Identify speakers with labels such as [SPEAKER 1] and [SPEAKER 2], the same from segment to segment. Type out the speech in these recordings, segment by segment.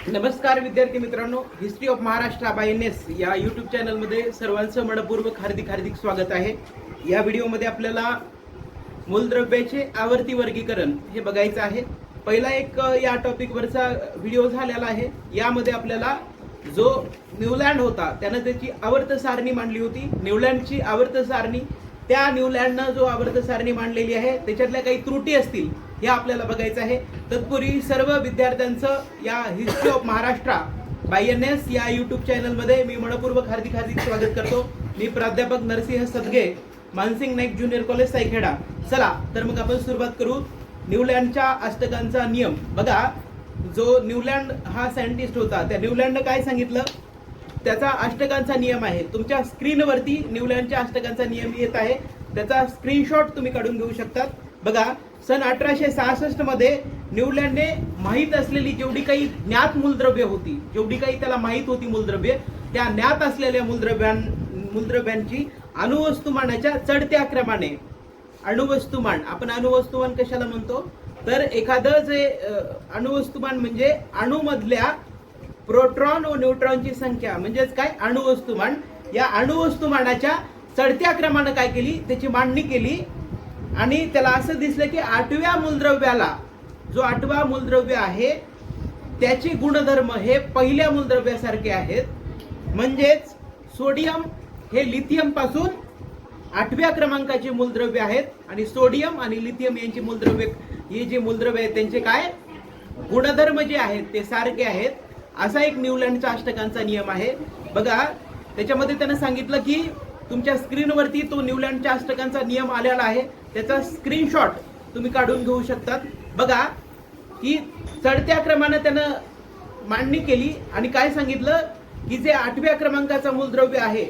[SPEAKER 1] नमस्कार विद्यार्थी मित्रांनो, history of Maharashtra by N S या यूट्यूब चॅनलमध्ये सर्वांचं मनपूर्वक हार्दिक स्वागत आहे। या व्हिडिओमध्ये आपल्याला मूलद्रव्याचे आवर्ती वर्गीकरण हे बघायचं आहे। पहिला एक या टॉपिकवरचा व्हिडिओ झालेला आहे। यामध्ये आपल्याला जो न्यूलँड होता त्याने त्याची आवर्त सारणी मांडली होती। न्यूलँडची आवर्त सारणी, त्या न्यूलँडनं जो आवर्त सारणी मांडलेली आहे त्याच्यातल्या काही त्रुटी असतील हे आपल्याला बघायचं आहे। तत्पूर्वी सर्व विद्यार्थ्यांचं या history of Maharashtra by N S या यूट्यूब चॅनलमध्ये मी मनपूर्वक हार्दिक स्वागत करतो। मी प्राध्यापक नरसिंह सदगे, मानसिंग नाईक ज्युनियर कॉलेज सायखेडा। चला तर मग आपण सुरुवात करू। न्यूलँडच्या अष्टकांचा नियम बघा। जो न्यूलँड हा सायंटिस्ट होता, त्या न्यूलँडनं काय सांगितलं, त्याचा अष्टकांचा नियम आहे। तुमच्या स्क्रीनवरती न्यूलँडच्या अष्टकांचा नियम येत आहे, त्याचा स्क्रीनशॉट तुम्ही काढून घेऊ शकतात। बघा, सन 1866 मध्ये न्यूलँडने माहीत असलेली जेवढी काही ज्ञात मूलद्रव्य होती, जेवढी काही त्याला माहीत होती मूलद्रव्य, त्या ज्ञात असलेल्या मूलद्रव्यांची अणुवस्तुमानाच्या चढत्या क्रमाने, अणुवस्तुमान, आपण अणुवस्तुमान कशाला म्हणतो तर एखादं जे अणुवस्तुमान म्हणजे अणुमधल्या प्रोटॉन व न्यूट्रॉनची संख्या म्हणजेच काय अणुवस्तुमान। या अणुवस्तुमानाच्या चढत्या क्रमाने काय केली, त्याची मांडणी केली आणि त्याला असं दिसलं की 8व्या मूलद्रव्याला, जो 8वा मूलद्रव्य आहे त्याचे गुणधर्म हे पहिल्या मूलद्रव्यासारखे आहेत। म्हणजेच सोडियम हे लिथियम पासून 8व्या क्रमांकाचे मूलद्रव्य आहेत आणि सोडियम आणि लिथियम यांची मूलद्रव्य, हे जे मूलद्रव्य आहेत त्यांचे काय गुणधर्म जे आहेत ते सारखे आहेत। असा एक न्यूलँडचा अष्टकांचा नियम आहे। बघा, त्याच्यामध्ये त्यानं सांगितलं की तुमच्या स्क्रीनवरती तो न्यूलँडच्या अष्टकांचा नियम आलेला आहे, त्याचा स्क्रीनशॉट तुम्ही काढून घेऊ शकतात। बघा की चढत्या क्रमाने त्यानं मांडणी केली आणि काय सांगितलं की जे 8व्या क्रमांकाचा मूलद्रव्य आहे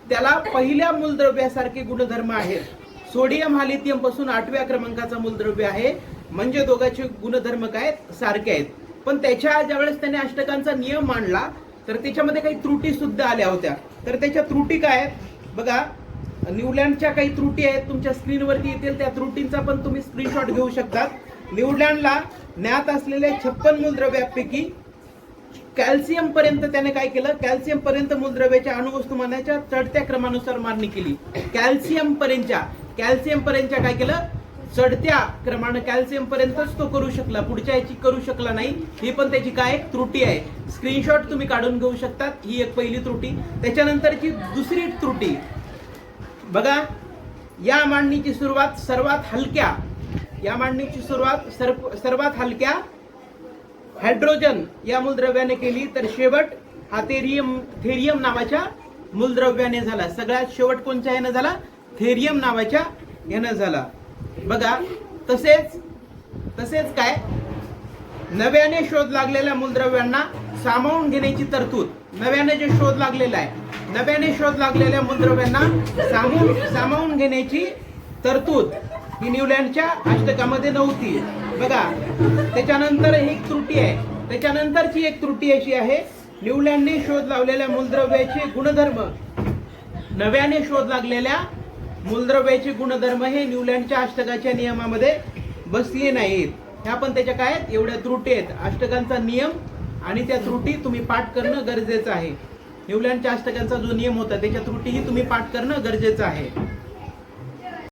[SPEAKER 1] त्याला पहिल्या मूलद्रव्यासारखे गुणधर्म आहेत। सोडियम हा लिथियम पासून 8व्या क्रमांकाचा मूलद्रव्य आहे, म्हणजे दोघांचे गुणधर्म काय सारखे आहेत। पण त्याच्या ज्यावेळेस त्याने अष्टकांचा नियम मांडला तर त्याच्यामध्ये काही त्रुटी सुद्धा आल्या होत्या। तर त्याच्या त्रुटी काय आहेत बघा, न्यूलँडच्या काही त्रुटी आहेत तुमच्या स्क्रीनवरती येतील, त्या त्रुटींचा पण तुम्ही स्क्रीनशॉट घेऊ शकतात। न्यूलँडला ज्ञात असलेल्या 56 मूलद्रव्यापैकी कॅल्शियम पर्यंत त्याने काय केलं, कॅल्शियम पर्यंत मूलद्रव्याच्या अणुवस्तुमानाच्या चढत्या क्रमानुसार मांडणी केली। कॅल्शियम पर्यंतच्या काय केलं, चढत्या क्रमाने कॅल्शियम पर्यंतच तो करू शकला, पुढच्या याची करू शकला नाही। ही पण त्याची काय त्रुटी आहे, स्क्रीनशॉट तुम्ही काढून घेऊ शकतात। ही एक पहिली त्रुटी। त्याच्यानंतरची दुसरी त्रुटी बघा, या मांडणीची सुरुवात सर्वात हलक्या हायड्रोजन या मूलद्रव्याने केली, तर शेवट हा थेरियम नावाच्या मूलद्रव्याने झाला। सगळ्यात शेवट कोणत्या याने झाला, थेरियम नावाच्या याने झाला। बघा, तसेच काय नव्याने शोध लागलेल्या मूलद्रव्यांना सामावून घेण्याची तरतूद, नव्याने जे शोध लागलेला आहे, नव्याने शोध लागलेल्या मूलद्रव्यांना सामावून घेण्याची तरतूद ही न्यूलँडच्या अष्टकामध्ये नव्हती। बघा, त्याच्यानंतर एक त्रुटी आहे, त्याच्यानंतरची एक त्रुटी अशी आहे, न्यूलँडने शोध लावलेल्या मूलद्रव्याचे गुणधर्म, नव्याने शोध लागलेल्या मूलद्रव्याचे गुणधर्म हे न्यूलँडच्या अष्टकाच्या नियमामध्ये बसले नाहीत। ह्या पण त्याच्या काय एवढ्या त्रुटी आहेत। अष्टकांचा नियम आणि त्या त्रुटी तुम्ही पाठ करणं गरजेचं आहे। न्यूलँडच्या अष्टकांचा जो नियम होता त्याच्या त्रुटीही तुम्ही पाठ करणं गरजेचं आहे।